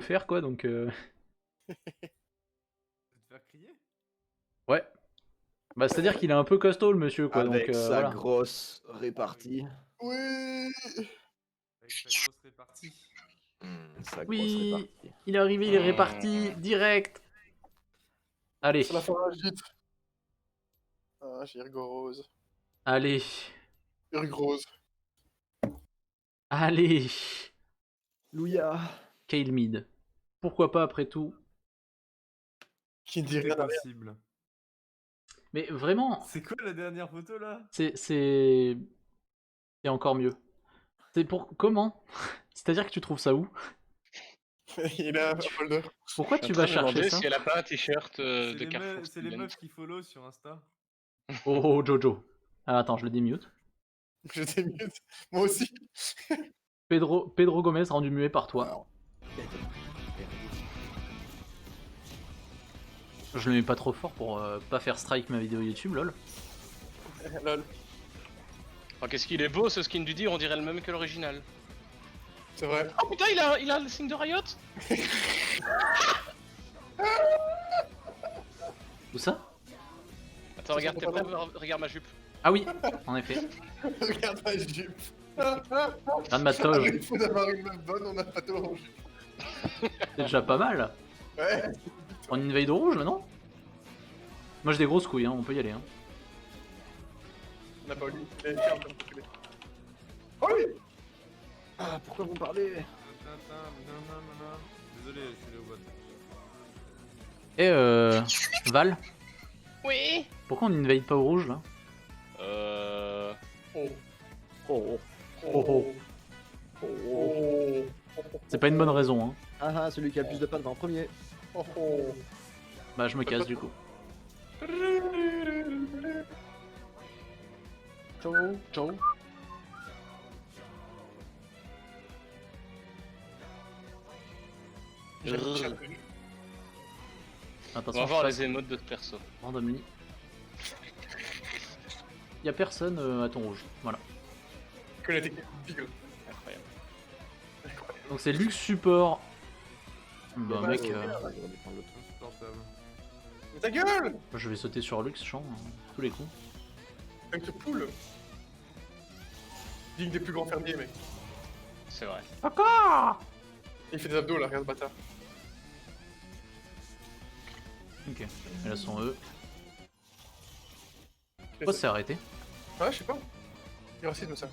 faire quoi donc De te faire crier? ouais. Bah c'est-à-dire qu'il est un peu costaud le monsieur quoi donc Avec sa voilà. grosse répartie. Oui. Avec sa grosse répartie. Sa grosse Oui, répartie. il est arrivé, il est réparti direct. Allez, C'est la pharyngite. Ah, j'ai Urgorose. allez, Urgrose. allez. Louia. Kale Mid. Pourquoi pas après tout. Qui ne dit C'est rien à rien. possible. Mais vraiment, C'est quoi la dernière photo là? c'est encore mieux. C'est pour comment? C'est-à-dire que tu trouves ça où? Il a un folder. Pourquoi Je tu suis en vas train de me chercher demander ça? si elle a pas un t-shirt C'est de les, Carrefour c'est les Student. meufs qui follow sur Insta. Oh, oh Jojo. Ah, attends, je le démute. Je t'ai mute. Moi aussi. Pedro Gomez rendu muet par toi. Je le mets pas trop fort pour pas faire strike ma vidéo YouTube, lol. Lol. Oh, qu'est-ce qu'il est beau ce skin du Dir, on dirait le même que l'original. C'est vrai. Oh putain, il a le signe de Riot. Où ça? Attends, regarde, t'es prêt? Regarde ma jupe. Ah oui, en effet. Regarde ma jupe. Regarde ma toge. Il faut d'avoir une meuf bonne, on a pas tout en jupe. C'est déjà pas mal. Ouais. On invade au rouge là, non? Moi j'ai des grosses couilles, hein, on peut y aller. Hein. On n'a pas eu. Les fermes comme populaire. Oh oui. Ah, pourquoi vous me parlez? Désolé, je suis allé au vote. Et Val, Oui. pourquoi on invade pas au rouge là? Oh. Oh, Oh oh. Oh. C'est pas une bonne raison, hein. Ah ah, celui qui a le plus de pattes va en premier. Oh. Oh. Bah je me casse du coup. Ciao, ciao. On Attention, va voir je les émotes de ce perso. randomly. Y'a personne à ton rouge, voilà. Que la technique Beagle. Incroyable. Donc c'est Lux Support. Bah Ouais, mec, ouais. Insupportable. Mais ta gueule. je vais sauter sur Lux, champ, tous les coups. Avec ce poule. Digne des plus grands fermiers, mec. C'est vrai. Encore. Il fait des abdos là, regarde ce bâtard. Ok, et là sont eux. Pourquoi c'est arrêté? Ouais, je sais pas. Il racisme ça.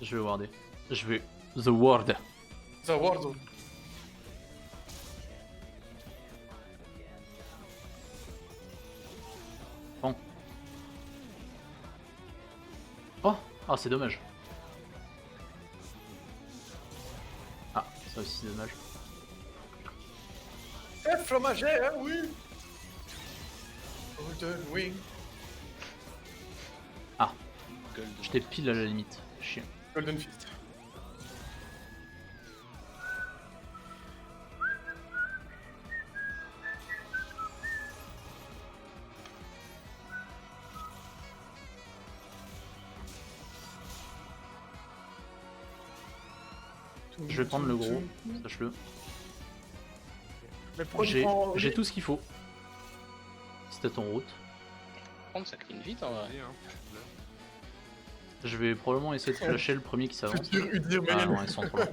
Je vais warder. Je vais The Ward. The Warzone. Bon. Oh, ah c'est dommage. Ah, ça aussi c'est dommage. Eh, fromager, hein, oui. Golden Wing. Gold. J'étais pile à la limite. Chien. Golden Fist. Je vais prendre le gros, sache-le. Mais pourquoi tu prends... J'ai tout ce qu'il faut. C'était en route. Prendre ça clean vite en vrai. Vas-y, hein. Je vais probablement essayer de flasher le premier qui s'avance. Futur Udir Ah Mayhem. non, ils sont trop loin.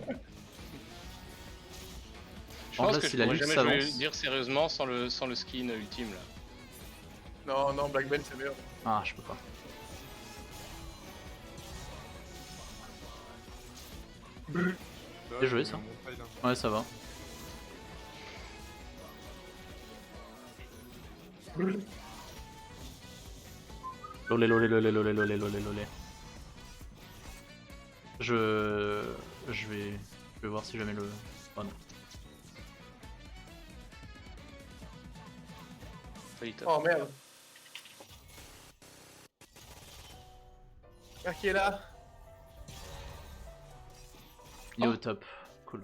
Je En pense fait, que si je la pourrais lutte jamais s'avance. dire sérieusement sans le skin ultime là. Non, non, Black Belt c'est meilleur. Ah, je peux pas. Bien joué, ça. Ouais, ça va. Lolé, lolé, lolé, lolé, lolé, lolé, lolé. Je vais voir si jamais le... Oh non. Failli top. Oh merde. Ah, qui est là? Il est au top. Cool.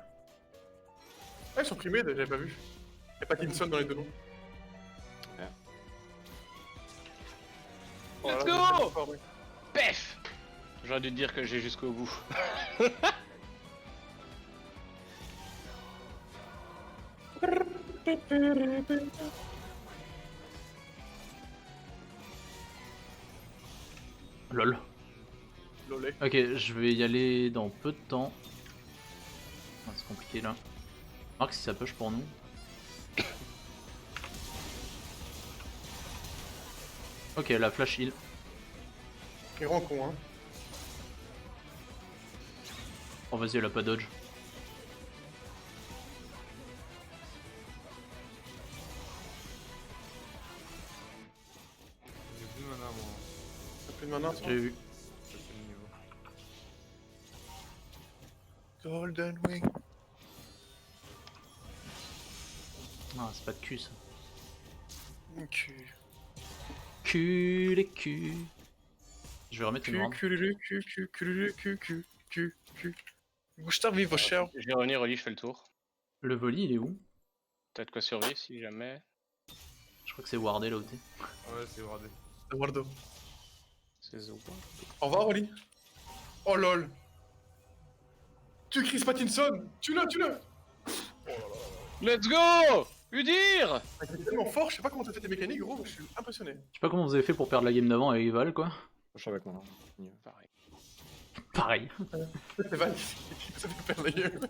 Ah, ils sont primés, j'avais pas vu. Y'a pas Kinson dans les deux noms. Ouais. Oh, Let's là, go. c'est fort, oui. Pef. J'aurais dû te dire que j'ai jusqu'au bout. Lol. Lolé. Ok, je vais y aller dans peu de temps. Ah, c'est compliqué là. Remarque si ça push pour nous. Ok, la flash heal. Il rend con, hein. Oh vas-y, elle a pas dodge. J'ai plus de mana, moi. T'as plus de mana, toi? J'ai vu. Ça, c'est le niveau. Golden Wing. Ah, c'est pas de cul ça. Cul. Cul les culs. Je vais remettre une ward. Bouge ta vie, vos chers. Je vais revenir, Oli, je fais le tour. Le volley il est où? Peut-être quoi survivre si jamais. Je crois que c'est wardé là où t'es. Ouais, c'est wardé. Eduardo. C'est Zo. Au revoir, Oli. Oh lol. Tu Chris Pattinson. Tue-le, tue-le. Let's go Udir. T'es tellement fort, je sais pas comment t'as fait tes mécaniques, gros. Je suis impressionné. Je sais pas comment vous avez fait pour perdre la game d'avant avec Val quoi. Je suis avec moi. Pareil. Pareil. C'est Val qui ça fait perdre la gueule.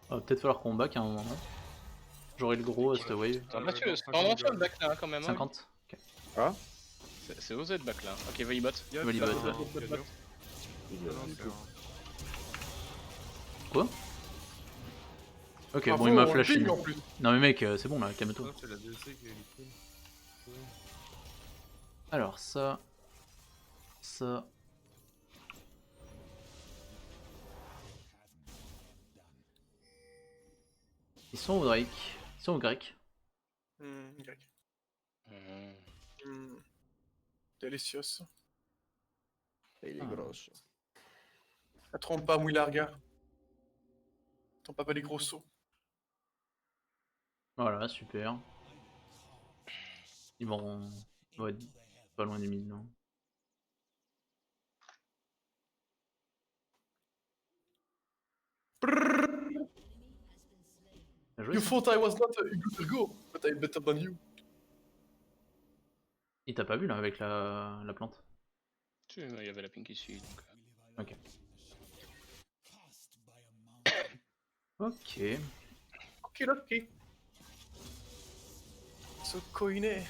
Ah, Va peut-être falloir qu'on back à un moment. Non, j'aurai le gros à cette wave. Attends, là, c'est vraiment fait le back là quand même. Hein. 50. Ok. C'est osé de back là. Ok, Volleybot. Volleybot, ouais. Quoi? Ok, bon il m'a flashé. En plus. Non mais mec, c'est bon là, calme-toi. C'est la DLC qui a eu le kill. Alors ça... Ça... Ils sont au Drake. Ils sont au grec. Grec. Hmm. Delicious. Et il est Ah. grosse. La trompe pas, mouille larga. Trompe pas les gros sauts. Voilà, super. Ils vont être pas loin des 1000 non. Bien joué, You ça. thought I was not a good go, but I'm better than you. Il t'a pas vu là avec la plante? Tu il y avait la pink ici donc. Ok. Ok. Ok, ok. So coiné.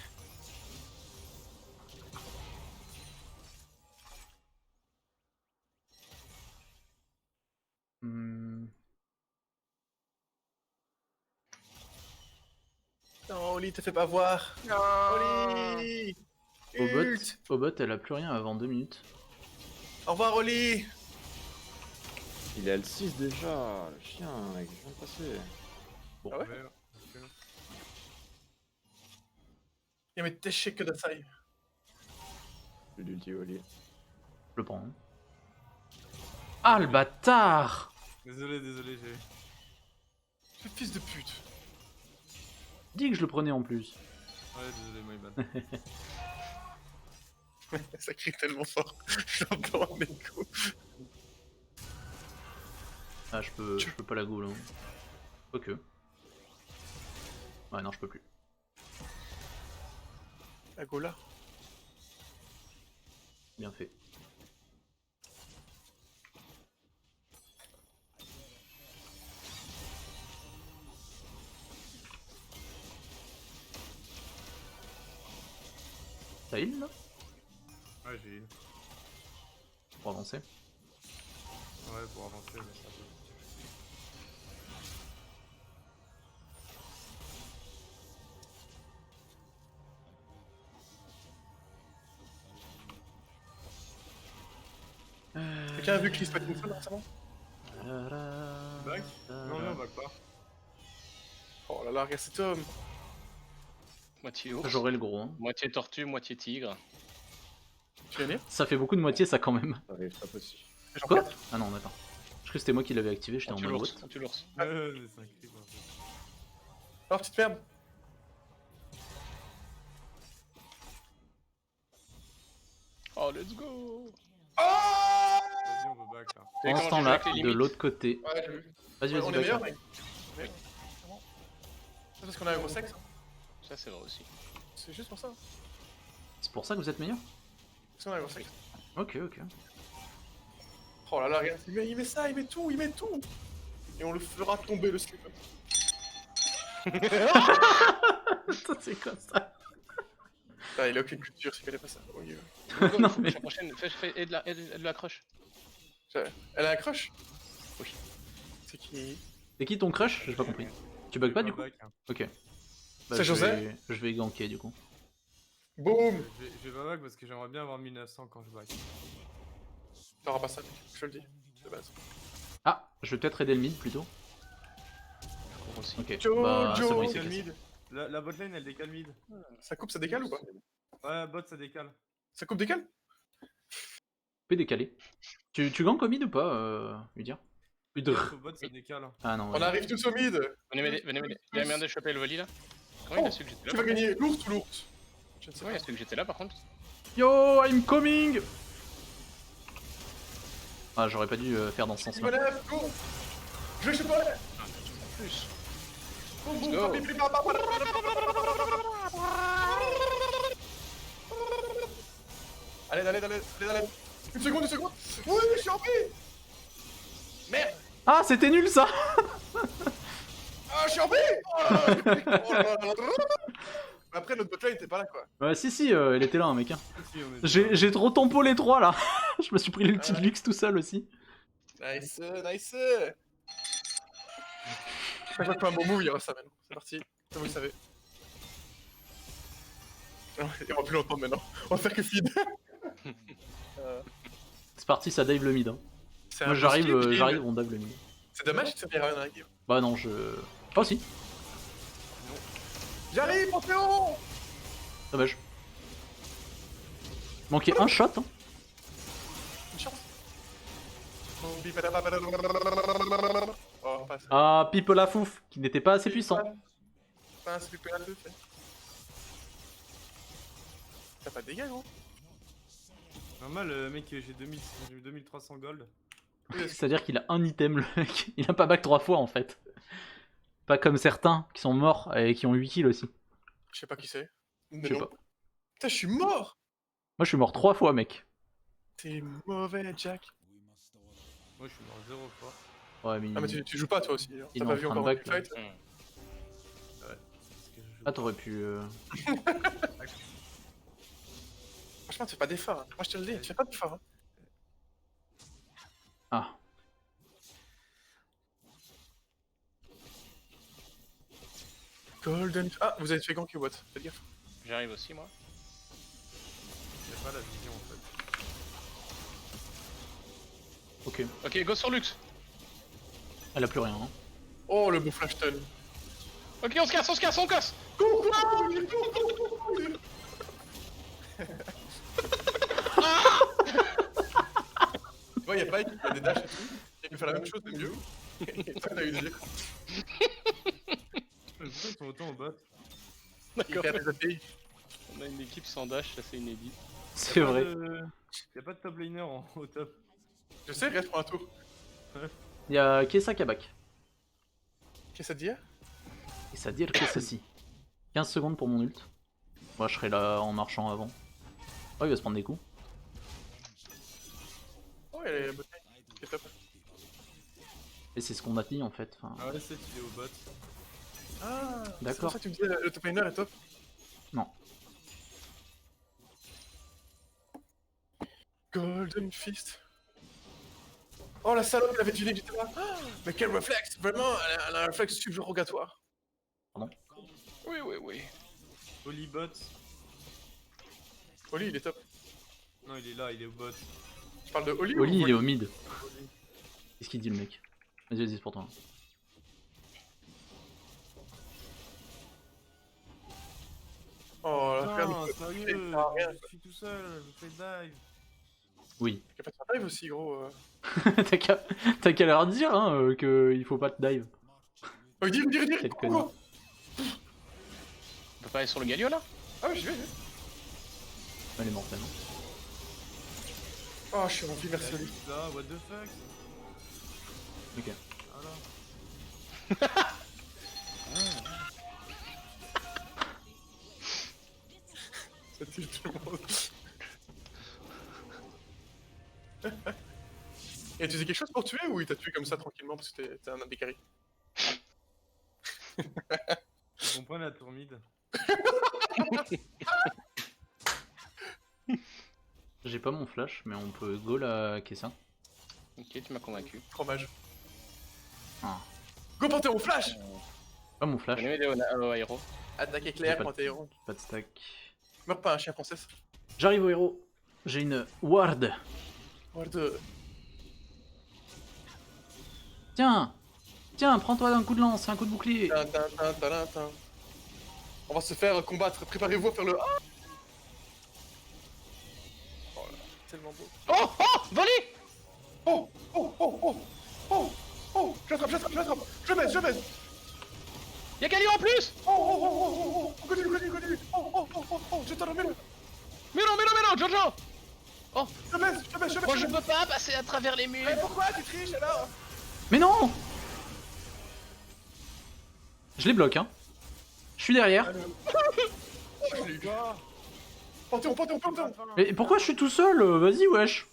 Hmm. Non, Oli, te fais pas voir. Oli. Obot, elle a plus rien avant 2 minutes. Au revoir, Oli. Il est L6 déjà, le chien, mec, je viens de passer. Ah ouais? Il met tes que de ça. Le l'ulti Oli. Je le prends. Hein. Ah le bâtard! Désolé, désolé, j'ai. Ce fils de pute. Dis que je le prenais en plus. Ouais, désolé, my bad. Ça crie tellement fort. J'entends un écho. Ah je peux pas la go là. Quoique. Ouais non je peux plus. La Gola. Bien fait. T'as heal là? Ouais, j'ai heal. Pour avancer. Ouais, pour avancer, mais ça peut. Quelqu'un a vu Chris Pattinson récemment? Back? Non, non, back pas. Oh là là, regarde cet homme. Moitié ours. J'aurai le gros. Hein. Moitié tortue, moitié tigre. Tu viens venir? Ça fait beaucoup de moitié ça quand même. Ça arrive pas possible. J'en Quoi? quatre. Ah non attends. Je crois que c'était moi qui l'avais activé, j'étais en Tu mode l'ours. what? Tu l'ours. Ouais, mais c'est un creep en fait. Alors, petite merde. Oh, let's go. Vas-y, on veut back là. Et En comment ce tu joues temps-là, avec les de limites l'autre côté. Ouais, j'ai vu. Vas-y, Ouais, vas-y, on est back meilleur, up. mec. parce qu'on a un gros sexe. Ça, c'est vrai aussi. C'est juste pour ça. C'est pour ça que vous êtes meilleur? Parce qu'on a un gros sexe. Ok, ok. Oh là là, regarde, il met ça, il met tout, il met tout. Et on le fera tomber le slip. C'est quoi ça? Ah, il a aucune culture, c'est qu'elle est pas ça. Oh, yeah. Non, mais- La prochaine, fais de la crush. Elle a un crush? Oui. C'est qui? C'est qui ton crush? J'ai pas compris. Tu bugs pas du coup? Ok. Bah, C'est je José vais- Je vais ganker du coup. Boum! Je vais pas back parce que j'aimerais bien avoir 1900 quand je back. T'auras pas ça, je te le dis, de base. Ah, je vais peut-être aider le mid plutôt. Moi aussi. Ok. Joe, Bah, c'est Joe, bon, il s'est Décale cassé. mid. La botlane elle décale mid. Ça coupe, ça décale ou pas? Ouais, bot ça décale. Ça coupe, décale? Tu peux décaler. Tu ganks au mid ou pas, lui dire? Udr. Au bot ça décale. Ah non, On ouais. arrive tous au mid! Venez m'aider, venez m'aider. Il y a moyen de choper le volley là? Comment il a su que j'étais Tu là? vas gagner l'ours ou l'ours? Je ne sais Comment il a su que j'étais là par contre? Yo, I'm coming! Ah, j'aurais pas dû faire dans ce pas. sens-là. Lève, go! Je vais chez toi, lève! Plus. Boum, Let's boum, go. papi, pli, papa. Allez, allez, allez, allez, allez. Une seconde, une seconde. Oui, je suis en paix. Merde. Ah, c'était nul ça! Ah, je suis en paix. Oh là là. Après, notre botlane était pas là, quoi. Ouais, si, elle était là, un mec. Hein. Si, on est J'ai trop tempo les trois là. Je me suis pris l'ulti de Ouais. luxe tout seul aussi. Nice, nice. Chaque fois que tu fais un bon move, il y aura ça maintenant. C'est parti, comme vous le savez. Non, il y aura plus longtemps maintenant. On va faire que feed. C'est parti, ça dive le mid. Hein. C'est Moi un j'arrive, skip, j'arrive, on dive le mid. C'est dommage que ça ne rien à dire. Bah non, je... Oh si, J'arrive, Panthéon. dommage. Manquait un shot. Hein. Une chance. Oh, pas ça. Ah, Pipe la fouf, qui n'était pas assez puissant. Pas un super le fait. T'as pas de dégâts, gros. normal, mec, j'ai 2300 gold. C'est-à-dire qu'il a un item, le mec. Il a pas back 3 fois en fait. Pas comme certains qui sont morts et qui ont 8 kills aussi. Je sais pas qui c'est. Je Mais sais non. pas. Putain, je suis mort. Moi je suis mort 3 fois, mec. T'es mauvais, Jack. Moi je suis mort 0 fois. Ouais, mais. Ah, mais tu joues pas, toi aussi. Il T'as est pas en vu train de encore back, une fight? Parce que je joue Ah, t'aurais pu. Franchement, tu fais pas d'effort. Hein. Moi, je te le dis, tu fais pas d'effort. Hein. Ah. Golden. Ah, vous avez fait gank ou what? Faites gaffe. J'arrive aussi moi. j'ai pas la vision en fait. Ok. Ok, go sur Lux. Elle a plus rien. Hein. Oh, le beau flash ton. Ok, on se casse, on se casse, on casse. Ouais, y'a pas il y a des dashs et tout. Il peut faire la même chose, mais mieux. Et toi, t'as eu des dire. Pourquoi ils sont autant au bot? Il D'accord. perd des API. On a une équipe sans dash, ça c'est inédit. C'est vrai. Y'a pas de top laner au top. Je sais, reste pour un tour. Il y a Kessa qui a back. Qu'est-ce que ça te dit? Et ça dire que ceci. 15 secondes pour mon ult. Moi je serai là en marchant avant. Oh, il va se prendre des coups. Oh, il y a la bouteille. C'est top. Et c'est ce qu'on a dit en fait. Enfin, Ah ouais, c'est il est au bot. Ah, c'est D'accord. pour ça que tu me disais le top laner est top. non. Golden Fist. Oh, la salope, elle avait deviné que j'étais là. Ah, mais quel réflexe! Vraiment, elle a un réflexe subrogatoire. Oui, oui, oui. Oli bot. Oli, il est top. Non, il est là, il est au bot. Tu parles de Oli Oli, ou il est au mid. Oli. Qu'est-ce qu'il dit le mec? Vas-y, vas-y, c'est pour toi. Oh, la Putain, ferme. sérieux, Ah, rien. je suis tout seul, je fais dive. Oui. Il a pas de faire dive aussi, gros. T'as qu'à leur dire hein, qu'il faut pas te dive. Oh, dire, Quel connard. On peut pas aller sur le Galio là? Ah, ouais, j'y vais. Elle est mortelle. Hein. Oh, je suis rempli, merci Oli. Là, what the fuck? Ok. Voilà. Et tu faisais quelque chose pour tuer ou il t'a tué comme ça tranquillement parce que t'es un bécari? Je comprends la tourmide. J'ai pas mon flash, mais on peut go la Kessin. Ok, tu m'as convaincu. Fromage. Ah. Go Panthéon, flash! Pas mon flash. J'ai mis au héros. Attaque J'ai éclair, pas de- Panthéon. Pas de stack. Meurs pas un chien princesse. J'arrive au héros. J'ai une ward. Ward. Tiens, tiens, prends-toi un coup de lance, un coup de bouclier. Tin. On va se faire combattre, préparez-vous à faire le. Ah oh là, tellement beau. Oh oh volé. Oh je l'attrape, je baisse. Y'a Galio en plus. Continue. Je t'en remets là. Mais non, Jojo. Je baisse. Moi je peux pas passer à travers les murs. Mais pourquoi tu triches alors? Mais non! Je les bloque, hein. Je suis derrière. Oh, je l'ai eu. Panthéon. Mais pourquoi je suis tout seul? Vas-y, wesh.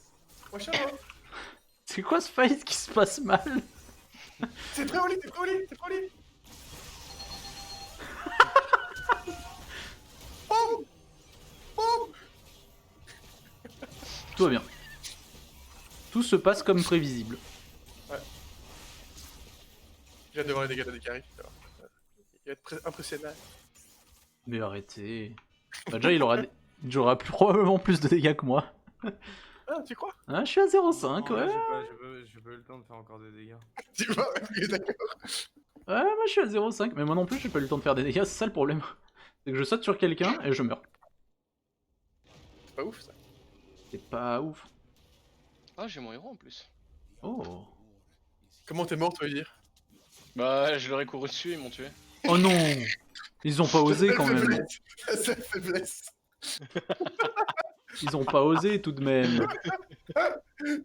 Wesh, alors. C'est quoi ce fight qui se passe mal? T'es prêt au lit. Tout va bien. Tout se passe comme prévisible. J'ai hâte de voir les dégâts de Dekari. Il va être impressionnant. Mais arrêtez. Bah déjà, il aura probablement plus de dégâts que moi. Ah, tu crois? Ah, je suis à 0,5, ouais. J'ai pas eu le temps de faire encore des dégâts. Tu vois, oui, d'accord. Ouais, moi je suis à 0,5. Mais moi non plus, j'ai pas eu le temps de faire des dégâts, c'est ça le problème. C'est que je saute sur quelqu'un et je meurs. C'est pas ouf ça. C'est pas ouf. Ah, j'ai mon héros en plus. Oh. Comment t'es mort, tu veux dire? Bah, je leur ai couru dessus, ils m'ont tué. Oh non! Ils ont pas osé quand même. La seule faiblesse. Ils ont pas osé tout de même. Tu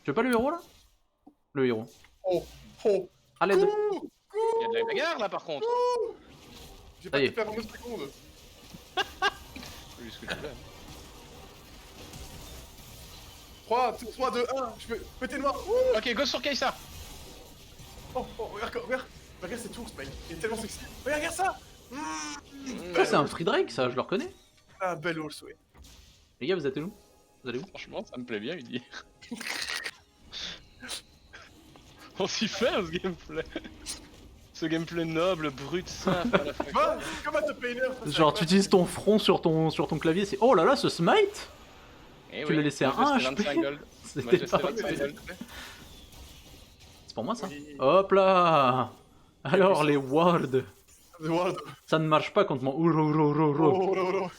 veux pas le héros là? Le héros. Oh. À l'aide. Il y a de la bagarre là par contre. J'ai Ça pas y pu est. faire en 2 secondes. Vu ce que tu fais. 3, 2, 1. Je peux péter noir. Ok, go sur Kaisa. Oh, regarde. Regarde cette ours, mec. Il est tellement sexy. Regarde ça. Ça, c'est un free Drake, ça, je le reconnais. Un bel ours, oui. Les gars, vous êtes où? Vous allez où? Franchement, ça me plaît bien, il dit. On s'y fait ce gameplay. Ce gameplay noble, brut, simple à la fin. Va, c'est comme un top laner. Genre, tu utilises ton front sur ton clavier, c'est. Oh là là, ce smite! Eh Tu l'as laissé à moi, 1 j'ai HP. 25 gold. Moi, C'était j'ai pas. 25 gold. C'est pour moi ça? Oui. Hop là! Alors, les wards. The World. Ça ne marche pas contre mon Uro. Oh.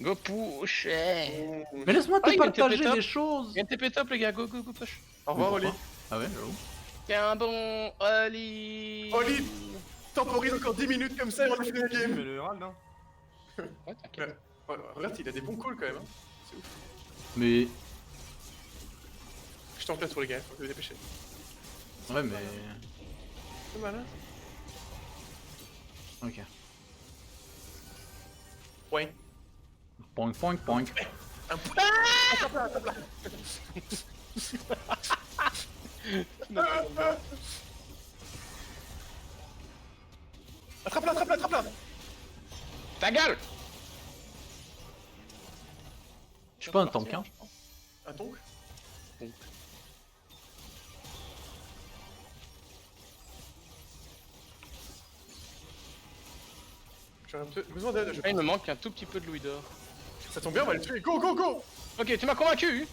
Go push. Mais laisse-moi Ah, te il y a un partager TP top. des choses! Il y a un TP top les gars, go push. Au revoir, Oli. Ah ouais, j'avoue. Tiens bon Oli. Oli, temporise encore 10 minutes comme ça et on a fini la Mais game. le Herald, hein. Ouais, t'inquiète. Ouais, regarde, il a des bons calls quand même. Hein. Mais. Je t'en place pour les gars, faut te dépêcher. Ouais, mais. C'est malin. Ok. Ouais. Poink. Un point. Attrape-la. Ta gueule. Je suis pas un tank, hein. Un tonk. J'ai besoin d'aide, je Ah, il me pense. manque un tout petit peu de louis d'or. Ça tombe bien, on va le tuer. Go. Ok, tu m'as convaincu.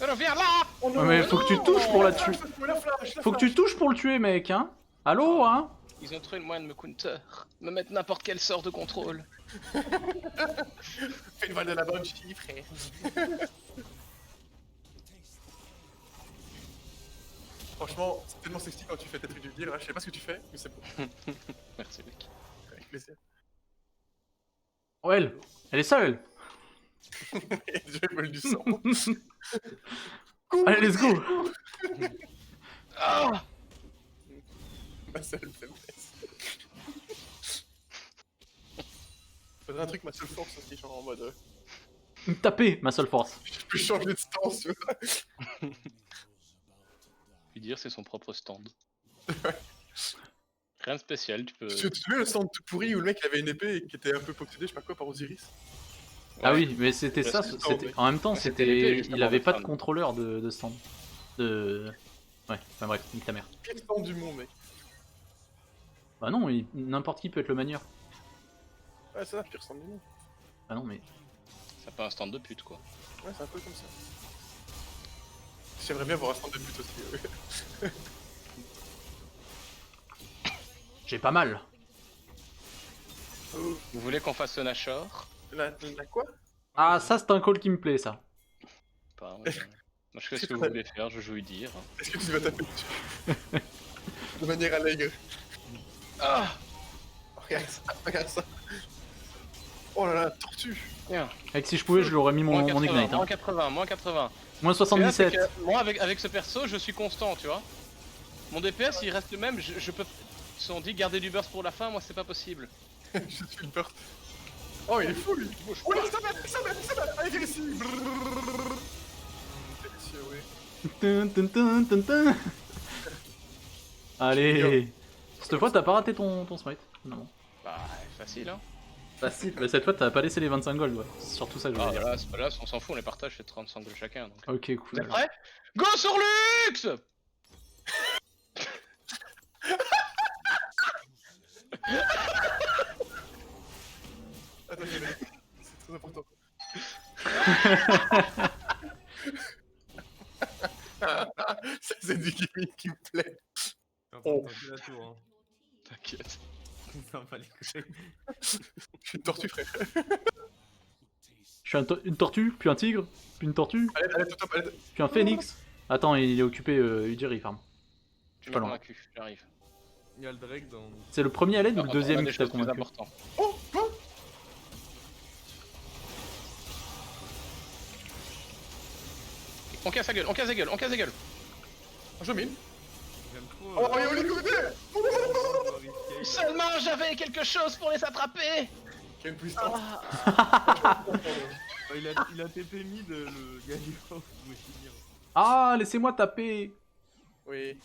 Reviens là. Oh non, Ouais, mais faut que tu touches pour la tuer. La flash. Faut que tu touches pour le tuer, mec, hein. Allô, hein. Ils ont trouvé le moyen de me counter. Me mettre n'importe quel sort de contrôle. Fais une balle de la bonne fille, frère. Franchement, c'est tellement sexy quand tu fais tes trucs du deal, hein. Je sais pas ce que tu fais, mais c'est bon. Merci mec. Avec plaisir. Oh, elle est seule. Et déjà, ils veulent du sang. Allez, let's go. Ah. Ma seule faiblesse. Faudrait un truc, ma seule force aussi, genre en mode. Taper, ma seule force. Je peux changer de stand avance, tu vois. Puis dire c'est son propre stand. Rien de spécial, tu peux. Tu te souviens le stand tout pourri où le mec il avait une épée et qui était un peu possédé, je sais pas quoi, par Osiris? Ah Ouais. oui, mais c'était Ouais, ça. c'est C'était en même temps, Ouais, c'était l'épée, c'était. justement, Il avait de pas de stand. contrôleur de stand. De. Ouais. Enfin bref, nique ta mère. Quel stand du monde, mec. Bah non, n'importe qui peut être le manieur. Ouais, c'est ça, pire stand du monde. Ah non mais. C'est pas un stand de pute quoi. Ouais, c'est un peu comme ça. J'aimerais bien voir un stand de pute aussi. Ouais. J'ai pas mal. Vous voulez qu'on fasse un Nashor? La quoi? Ah ça c'est un call qui me plaît ça. Pas, moi je fais ce que vous voulez faire, je joue y dire. Est-ce que tu vas taper dessus? De manière allègre. Ah Regarde ça, regarde ça. Oh là là, tortue. Tiens. Mec si je pouvais je lui aurais mis mon, Moins 80, ignite. Hein. moins 80, moins 80. Moins Et là, c'est 77. que moi avec ce perso je suis constant, tu vois. Mon DPS il reste le même, je peux. Si on dit garder du burst pour la fin, moi c'est pas possible. Je suis une peur. Oh, il est fou lui. Oh là, ça va. Allez, viens ici. Délicieux, oui. Tun, tun, tun, tun, tun. Allez. Cette fois t'as pas raté ton smite. Non. Bah facile hein. Facile. Mais cette fois t'as pas laissé les 25 gold ouais. C'est surtout ça que je Ah voulais dire. là, c'est pas là, on s'en fout, on les partage, fait 35 de chacun. Donc. Ok Vous cool. êtes prêts? Go sur Lux! Attends, c'est très important. Ça, c'est du gaming qui me plaît. Oh. La tour, hein. T'inquiète. Ça va les coucher. Je suis une tortue, frère. Je suis une tortue, puis un tigre, puis une tortue, Allez, tout top, allez. puis un phénix. Attends, il est occupé, Ujiri farm. Tu pas m'as loin. convaincu, j'arrive. Il y a le Drake dans. C'est le premier à l'aide ou On le a deuxième des qui t'a choses plus convaincu? importantes. Oh, oh. On casse la gueule, on casse la gueule, on casse la gueule. Je mine. J'aime trop. Oh, il est côté. Seulement j'avais quelque chose pour les attraper. Quelle puissance. Il a TP mid le Galio. Je me finir. Ah, laissez-moi taper. Oui.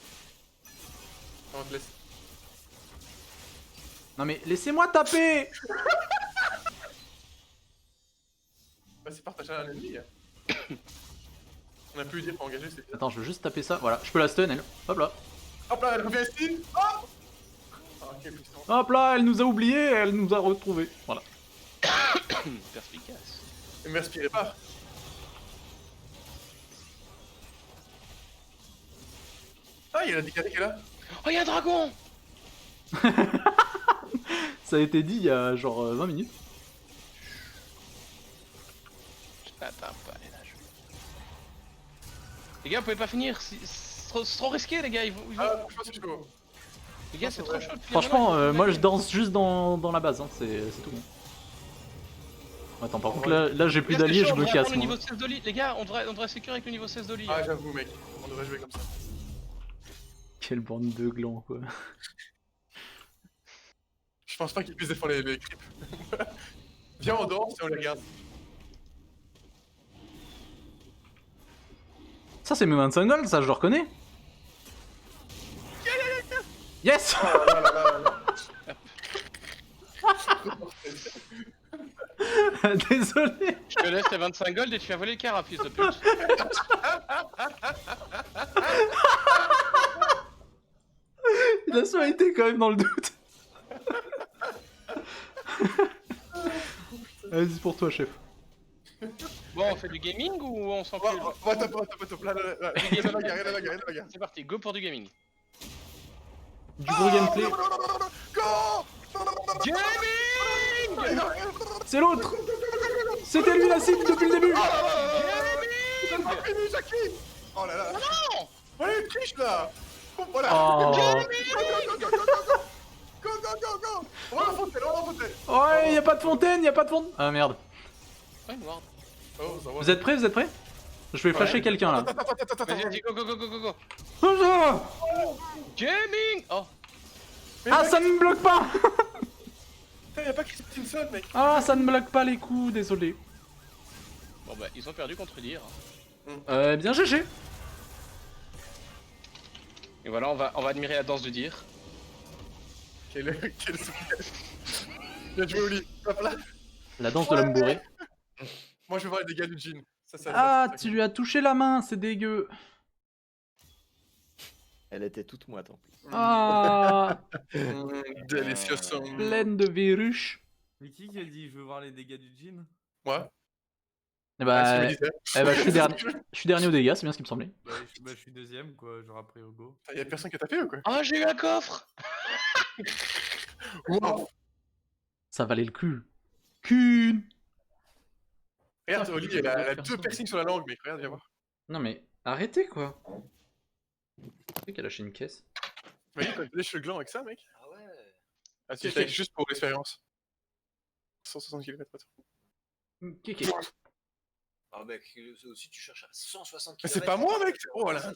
On te laisse. Non mais laissez-moi taper. Bah, c'est partager à l'ennemi. Hein. On a pu lui dire pour engager, c'est bizarre. Attends, je veux juste taper ça. Voilà, je peux la stun elle. Hop là. Hop là, elle revient ici. Oh, oh, quelle puissance. Hop là, elle nous a oubliés, elle nous a retrouvés. Voilà. Perspicace. Ne me respirez pas. Ah, il y a la décalée qui est là. Oh y'a un dragon. Ça a été dit il y a genre 20 minutes. Attends pas les nages. Les gars, vous pouvez pas finir, c'est trop risqué les gars, ils vont... Ah, franchement, c'est chaud. Les gars, c'est trop chaud. Franchement, moi je danse juste dans la base, hein. C'est tout bon. Attends, par contre là j'ai plus d'alliés, je me casse Le niveau moi. 16 d'Oli, les gars, on devrait sécuriser avec le niveau 16 d'Oli. Ah, j'avoue, mec. On devrait jouer comme ça. Quelle bande de glands quoi. Je pense pas qu'ils puissent défendre les creeps. Viens, on danse et on les regarde. Ça c'est mes 25 gold, ça je le reconnais. Yes. Désolé. Je te laisse les 25 gold et tu as volé le car, fils de pute. Il a soit été quand même dans le doute. Vas-y pour toi chef. Bon, on fait du gaming ou on s'en Oh, fout? oh, top. Là, la guerre. C'est parti, go pour du gaming. Du gros gameplay. Go. Gaming! C'est l'autre. C'était lui la cible depuis le début. C'est pas fini, Jackie. Oh là là. Non! Voilà une triche là. Voilà. Oh. Go. On va la fontaine. Ouais, y a pas de fontaine, y a pas de fontaine. Ah merde. Ouais, ward. Oh, ça va. Vous êtes prêts? Je vais flasher quelqu'un là. Attends. Vas-y, vas-y, go. Ah, Gaming! Oh, ça ne me bloque pas. Putain, y'a pas Christine seule, mec. Ah, ça ne me bloque pas les coups, désolé. bon bah, ils ont perdu contre Lire. Bien GG. Et voilà, on va admirer la danse du dire. Quel souvenir. Bien joué, Oli. Hop là. La danse de l'homme bourré. Moi, je veux voir les dégâts du jean. Ah, tu lui as touché la main, c'est dégueu. Elle était toute moite en plus. Ah, Délicieux. pleine de verruches. Mais qui a dit je veux voir les dégâts du jean? Moi. Eh Ah, bah, si, Mélissa. je suis dernier au dégât, c'est bien ce qui me semblait. Je suis deuxième quoi, genre après Hugo. Y'a personne qui a tapé ou quoi? Ah, j'ai eu un coffre. Wow. Ça valait le cul. Cul. Regarde, Putain, Oli, faut que elle je a regarde deux personne. piercings sur la langue, mec. Regarde, viens voir. Non mais, arrêtez quoi. C'est qu'elle a lâché une caisse. Imagine quand tu lèches le gland avec ça, mec. Ah ouais. Ah, tu Ok. fais juste pour l'expérience. 160 km. Kéké. Ah mec, aussi tu cherches à 160 km. Mais c'est pas moi, mec. Oh là.